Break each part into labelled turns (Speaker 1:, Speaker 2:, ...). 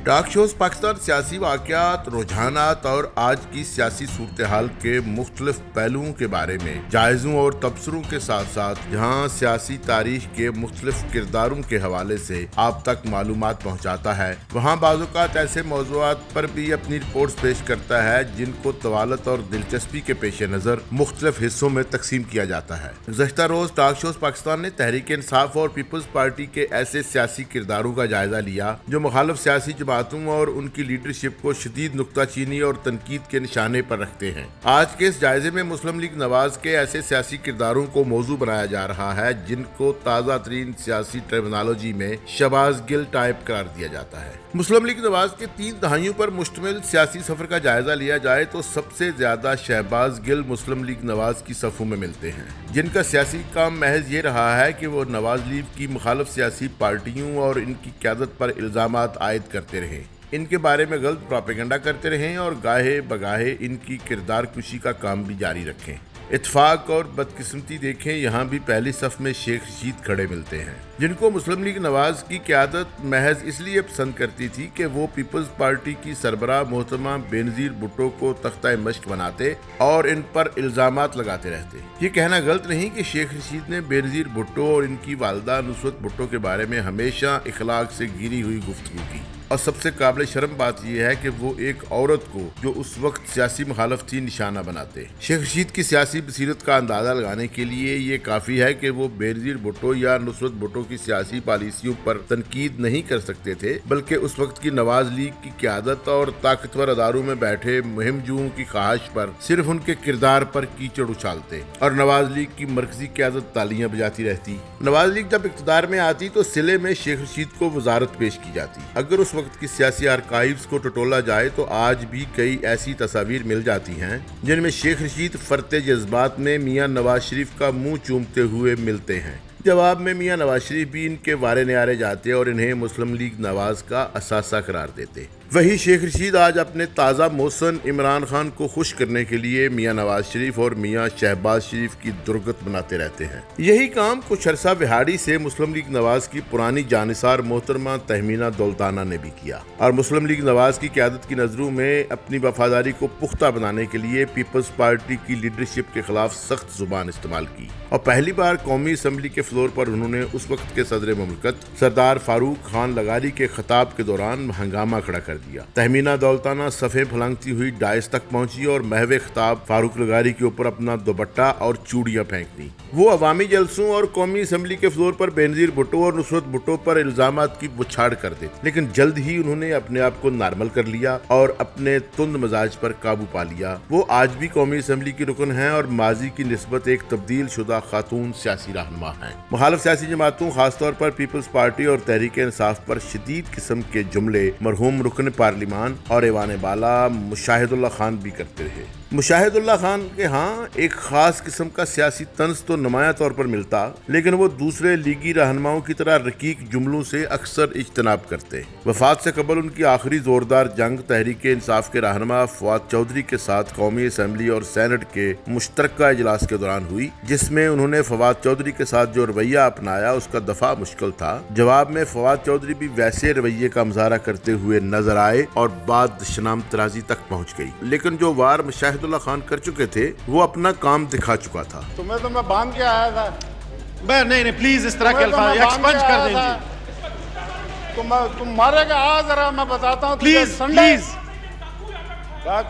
Speaker 1: Talk shows Pakistan سیاسی واقعات، رجحانات اور آج کی سیاسی صورتحال کے مختلف پہلوؤں کے بارے میں جائزوں اور تبصروں کے ساتھ ساتھ جہاں سیاسی تاریخ کے مختلف کرداروں کے حوالے سے آپ تک معلومات پہنچاتا ہے، وہاں بعض اوقات ایسے موضوعات پر بھی اپنی رپورٹس پیش کرتا ہے جن کو طوالت اور دلچسپی کے پیش نظر مختلف حصوں میں تقسیم کیا جاتا ہے۔ گزشتہ روز ٹاک شوز پاکستان نے تحریک انصاف اور پیپلز پارٹی کے ایسے سیاسی کرداروں کا جائزہ لیا جو مخالف سیاسی جماعتوں اور ان کی لیڈرشپ کو شدید نکتہ چینی اور تنقید کے نشانے پر رکھتے ہیں۔ آج کے اس جائزے میں مسلم لیگ نواز کے ایسے سیاسی کرداروں کو موضوع بنایا جا رہا ہے جن کو تازہ ترین سیاسی ٹرمینالوجی میں شہباز گل ٹائپ قرار دیا جاتا ہے۔ مسلم لیگ نواز کے 3 دہائیوں پر مشتمل سیاسی سفر کا جائزہ لیا جائے تو سب سے زیادہ شہباز گل مسلم لیگ نواز کی صفوں میں ملتے ہیں، جن کا سیاسی کام محض یہ رہا ہے کہ وہ نواز لیگ کی مخالف سیاسی پارٹیوں اور ان کی قیادت پر الزامات عائد کرتے رہے، ان کے بارے میں غلط پروپیگنڈا کرتے رہیں اور گاہے بگاہے ان کی کردار کشی کا کام بھی جاری رکھیں۔ اتفاق اور بدقسمتی دیکھیں، یہاں بھی پہلی صف میں شیخ رشید کھڑے ملتے ہیں، جن کو مسلم لیگ نواز کی قیادت محض اس لیے پسند کرتی تھی کہ وہ پیپلز پارٹی کی سربراہ محترمہ بینظیر بھٹو کو تختہ مشق بناتے اور ان پر الزامات لگاتے رہتے۔ یہ کہنا غلط نہیں کہ شیخ رشید نے بینظیر بھٹو اور ان کی والدہ نصرت بھٹو کے بارے میں ہمیشہ اخلاق سے گری ہوئی گفتگو کی، اور سب سے قابل شرم بات یہ ہے کہ وہ ایک عورت کو جو اس وقت سیاسی مخالف تھی نشانہ بناتے۔ شیخ رشید کی سیاسی بصیرت کا اندازہ لگانے کے لیے یہ کافی ہے کہ وہ بینظیر بھٹو یا نصرت بھٹو کی سیاسی پالیسیوں پر تنقید نہیں کر سکتے تھے، بلکہ اس وقت کی نواز لیگ کی قیادت اور طاقتور اداروں میں بیٹھے مہم جوؤں کی خواہش پر صرف ان کے کردار پر کیچڑ اچھالتے اور نواز لیگ کی مرکزی قیادت تالیاں بجاتی رہتی۔ نواز لیگ جب اقتدار میں آتی تو صلے میں شیخ رشید کو وزارت پیش کی جاتی۔ اگر اس وقت کی سیاسی آرکائیوز کو ٹٹولا جائے تو آج بھی کئی ایسی تصاویر مل جاتی ہیں جن میں شیخ رشید فرط جذبات میں میاں نواز شریف کا منہ چومتے ہوئے ملتے ہیں۔ جواب میں میاں نواز شریف بھی ان کے وارے نیارے جاتے اور انہیں مسلم لیگ نواز کا اثاثہ قرار دیتے۔ وہی شیخ رشید آج اپنے تازہ موسن عمران خان کو خوش کرنے کے لیے میاں نواز شریف اور میاں شہباز شریف کی درگت بناتے رہتے ہیں۔ یہی کام کچھ عرصہ وہاڑی سے مسلم لیگ نواز کی پرانی جانثار محترمہ تہمینہ دولتانہ نے بھی کیا، اور مسلم لیگ نواز کی قیادت کی نظروں میں اپنی وفاداری کو پختہ بنانے کے لیے پیپلز پارٹی کی لیڈرشپ کے خلاف سخت زبان استعمال کی، اور پہلی بار قومی اسمبلی کے فلور پر انہوں نے اس وقت کے صدر مملکت سردار فاروق خان لغاری کے خطاب کے دوران ہنگامہ کھڑا کر دیا۔ تہمینہ دولتانہ صفیں پھلانگتی ہوئی ڈائس تک پہنچی اور محو خطاب فاروق لغاری کے اوپر اپنا دوپٹہ اور چوڑیاں پھینک دی۔ وہ عوامی جلسوں اور قومی اسمبلی کے فلور پر بینظیر بھٹو اور نصرت بھٹو پر الزامات کی بچھاڑ کر دی، لیکن جلد ہی انہوں نے اپنے آپ کو نارمل کر لیا اور اپنے تند مزاج پر قابو پا لیا۔ وہ آج بھی قومی اسمبلی کی رکن ہیں اور ماضی کی نسبت ایک تبدیل شدہ خاتون سیاسی رہنما ہیں۔ مخالف سیاسی جماعتوں خاص طور پر پیپلز پارٹی اور تحریک انصاف پر شدید قسم کے جملے مرحوم رکن پارلیمان اور ایوان بالا مشاہد اللہ خان بھی کرتے رہے۔ مشاہد اللہ خان کے ہاں ایک خاص قسم کا سیاسی طنز تو نمایاں طور پر ملتا، لیکن وہ دوسرے لیگی رہنماؤں کی طرح رقیق جملوں سے اکثر اجتناب کرتے۔ وفات سے قبل ان کی آخری زوردار جنگ تحریک انصاف کے رہنما فواد چودھری کے ساتھ قومی اسمبلی اور سینٹ کے مشترکہ اجلاس کے دوران ہوئی، جس میں انہوں نے فواد چودھری کے ساتھ جو رویہ اپنایا اس کا دفاع مشکل تھا۔ جواب میں فواد چودھری بھی ویسے رویے کا مظاہرہ کرتے ہوئے نظر آئے اور بات شنام ترازی تک پہنچ گئی، لیکن جو وار مشاہد اللہ خان کر چکے تھے وہ اپنا کام دکھا چکا تھا۔
Speaker 2: تمہیں تو میں باندھ کے آیا تھا۔
Speaker 3: نہیں پلیز اس طرح کے الفاظ ایکسپنج کر دیں جی۔
Speaker 2: تم مارے گا، آ ذرا میں بتاتا ہوں۔
Speaker 3: پلیز پلیز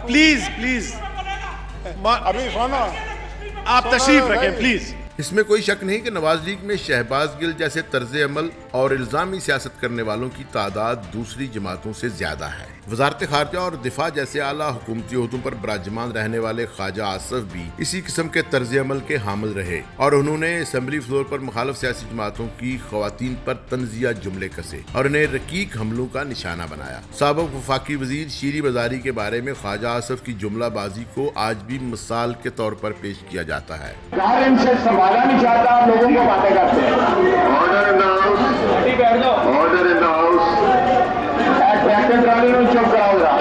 Speaker 3: پلیز پلیز
Speaker 2: ابھی سونا،
Speaker 3: آپ تشریف رکھیں پلیز۔
Speaker 1: اس میں کوئی شک نہیں کہ نواز لیگ میں شہباز گل جیسے طرز عمل اور الزامی سیاست کرنے والوں کی تعداد دوسری جماعتوں سے زیادہ ہے۔ وزارت خارجہ اور دفاع جیسے اعلیٰ حکومتی عہدوں پر براجمان رہنے والے خواجہ آصف بھی اسی قسم کے طرز عمل کے حامل رہے، اور انہوں نے اسمبلی فلور پر مخالف سیاسی جماعتوں کی خواتین پر طنزیہ جملے کسے اور انہیں رقیق حملوں کا نشانہ بنایا۔ سابق وفاقی وزیر شیری بازاری کے بارے میں خواجہ آصف کی جملہ بازی کو آج بھی مثال کے طور پر پیش کیا جاتا ہے۔
Speaker 4: سنبھالا نہیں چاہتا، لوگوں کو باتیں کرتے ہیں۔ Order in the house, order in the house, چپ کراؤ ذرا۔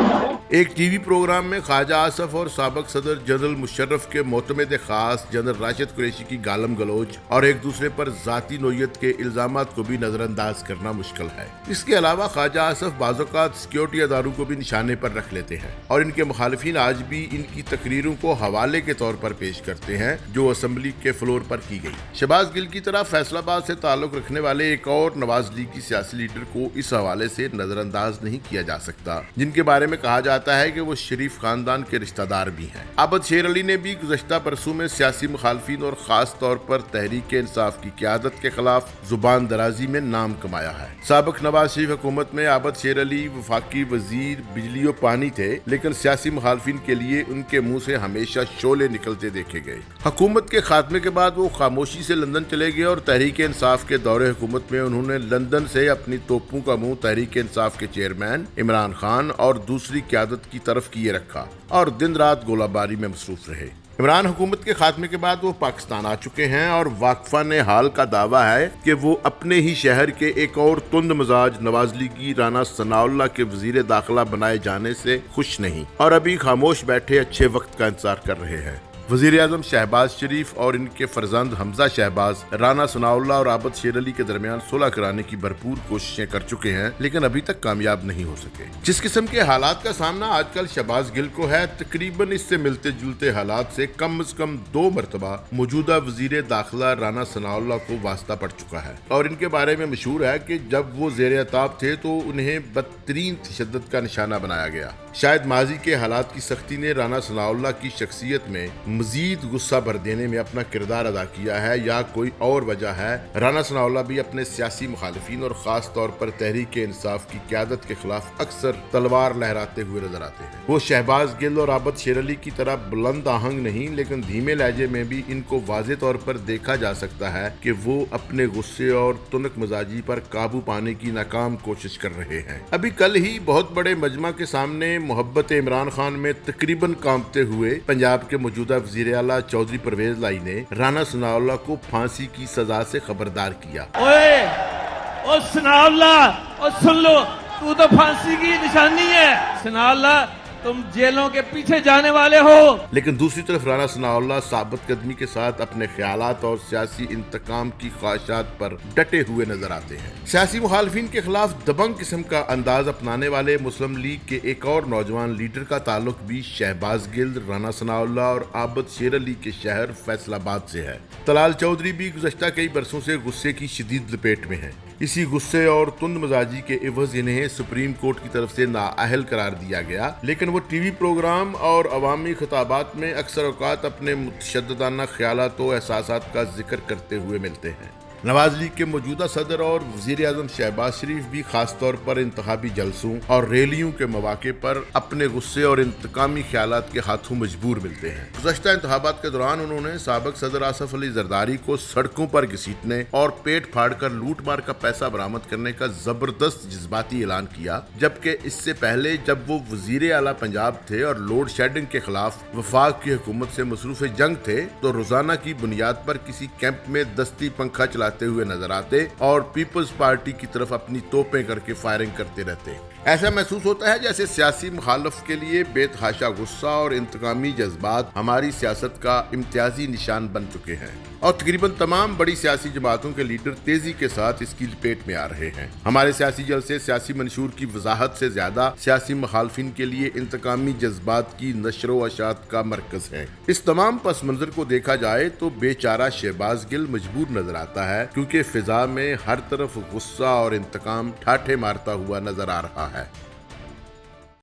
Speaker 1: ایک ٹی وی پروگرام میں خواجہ آصف اور سابق صدر جنرل مشرف کے معتمد خاص جنرل راشد قریشی کی گالم گلوچ اور ایک دوسرے پر ذاتی نوعیت کے الزامات کو بھی نظر انداز کرنا مشکل ہے۔ اس کے علاوہ خواجہ آصف بعض اوقات سیکیورٹی اداروں کو بھی نشانے پر رکھ لیتے ہیں اور ان کے مخالفین آج بھی ان کی تقریروں کو حوالے کے طور پر پیش کرتے ہیں جو اسمبلی کے فلور پر کی گئی۔ شہباز گل کی طرح فیصل آباد سے تعلق رکھنے والے ایک اور نواز لیگ کی سیاسی لیڈر کو اس حوالے سے نظر انداز نہیں کیا جا سکتا، جن کے بارے میں کہا جاتا ہے کہ وہ شریف خاندان کے رشتہ دار بھی ہیں۔ عابد شیر علی نے بھی گزشتہ برسوں میں سیاسی مخالفین اور خاص طور پر تحریک انصاف کی قیادت کے خلاف زبان درازی میں نام کمایا ہے۔ سابق نواز شریف حکومت میں عابد شیر علی وفاقی وزیر بجلی و پانی تھے، لیکن سیاسی مخالفین کے لیے ان کے منہ سے ہمیشہ شعلے نکلتے دیکھے گئے۔ حکومت کے خاتمے کے بعد وہ خاموشی سے لندن چلے گئے اور تحریک انصاف کے دور حکومت میں انہوں نے لندن سے اپنی توپوں کا منہ تحریک انصاف کے چیئرمین عمران خان اور دوسری قیادت کی طرف کیے رکھا اور دن رات گولہ باری میں مصروف رہے۔ عمران حکومت کے خاتمے کے بعد وہ پاکستان آ چکے ہیں اور واقفہ نے حال کا دعویٰ ہے کہ وہ اپنے ہی شہر کے ایک اور تند مزاج نواز لیگی رانا ثناء اللہ کے وزیر داخلہ بنائے جانے سے خوش نہیں اور ابھی خاموش بیٹھے اچھے وقت کا انتظار کر رہے ہیں۔ وزیر اعظم شہباز شریف اور ان کے فرزند حمزہ شہباز رانا ثناء اللہ اور عابد شیر علی کے درمیان صلح کرانے کی بھرپور کوششیں کر چکے ہیں، لیکن ابھی تک کامیاب نہیں ہو سکے۔ جس قسم کے حالات کا سامنا آج کل شہباز گل کو ہے، تقریباً اس سے ملتے جلتے حالات سے کم از کم 2 مرتبہ موجودہ وزیر داخلہ رانا ثناء اللہ کو واسطہ پڑ چکا ہے اور ان کے بارے میں مشہور ہے کہ جب وہ زیر عتاب تھے تو انہیں بدترین تشدد کا نشانہ بنایا گیا۔ شاید ماضی کے حالات کی سختی نے رانا ثناء اللہ کی شخصیت میں مزید غصہ بھر دینے میں اپنا کردار ادا کیا ہے یا کوئی اور وجہ ہے۔ رانا ثناء اللہ بھی اپنے سیاسی مخالفین اور خاص طور پر تحریک انصاف کی قیادت کے خلاف اکثر تلوار لہراتے ہوئے نظر آتے ہیں۔ وہ شہباز گل اور عابد شیر علی کی طرح بلند آہنگ نہیں، لیکن دھیمے لہجے میں بھی ان کو واضح طور پر دیکھا جا سکتا ہے کہ وہ اپنے غصے اور تنک مزاجی پر قابو پانے کی ناکام کوشش کر رہے ہیں۔ ابھی کل ہی بہت بڑے مجمع کے سامنے محبت عمران خان میں تقریباً کانپتے ہوئے پنجاب کے موجودہ وزیر اعلیٰ چودھری پرویز لائی نے رانا ثناء اللہ کو پھانسی کی سزا سے خبردار کیا۔
Speaker 5: اوے ثناء اللہ سن لو، تو پھانسی کی نشانی ہے۔ ثناء اللہ تم جیلوں کے پیچھے جانے والے ہو۔
Speaker 1: لیکن دوسری طرف رانا ثناء اللہ ثابت قدمی کے ساتھ اپنے خیالات اور سیاسی انتقام کی خواہشات پر ڈٹے ہوئے نظر آتے ہیں۔ سیاسی مخالفین کے خلاف دبنگ قسم کا انداز اپنانے والے مسلم لیگ کے ایک اور نوجوان لیڈر کا تعلق بھی شہباز گل، رانا ثناء اللہ اور عابد شیر علی کے شہر فیصل آباد سے ہے۔ طلال چودھری بھی گزشتہ کئی برسوں سے غصے کی شدید لپیٹ میں ہیں۔ اسی غصے اور تند مزاجی کے عوض انہیں سپریم کورٹ کی طرف سے نااہل قرار دیا گیا، لیکن وہ ٹی وی پروگرام اور عوامی خطابات میں اکثر اوقات اپنے متشددانہ خیالات و احساسات کا ذکر کرتے ہوئے ملتے ہیں۔ نواز لیگ کے موجودہ صدر اور وزیر اعظم شہباز شریف بھی خاص طور پر انتخابی جلسوں اور ریلیوں کے مواقع پر اپنے غصے اور انتقامی خیالات کے ہاتھوں مجبور ملتے ہیں۔ گزشتہ انتخابات کے دوران انہوں نے سابق صدر آصف علی زرداری کو سڑکوں پر گھسیٹنے اور پیٹ پھاڑ کر لوٹ مار کا پیسہ برآمد کرنے کا زبردست جذباتی اعلان کیا، جبکہ اس سے پہلے جب وہ وزیر اعلیٰ پنجاب تھے اور لوڈ شیڈنگ کے خلاف وفاق کی حکومت سے مصروف جنگ تھے تو روزانہ کی بنیاد پر کسی کیمپ میں دستی پنکھا چلاتے ہوئے نظر آتے اور پیپلز پارٹی کی طرف اپنی توپیں کر کے فائرنگ کرتے رہتے۔ ایسا محسوس ہوتا ہے جیسے سیاسی مخالف کے لیے بے تحاشا غصہ اور انتقامی جذبات ہماری سیاست کا امتیازی نشان بن چکے ہیں اور تقریباً تمام بڑی سیاسی جماعتوں کے لیڈر تیزی کے ساتھ اس کی لپیٹ میں آ رہے ہیں۔ ہمارے سیاسی جلسے سیاسی منشور کی وضاحت سے زیادہ سیاسی مخالفین کے لیے انتقامی جذبات کی نشر و اشاعت کا مرکز ہے۔ اس تمام پس منظر کو دیکھا جائے تو بے چارہ شہباز گل مجبور نظر آتا ہے، کیونکہ فضا میں ہر طرف غصہ اور انتقام ٹھاٹھے مارتا ہوا نظر آ رہا ہے۔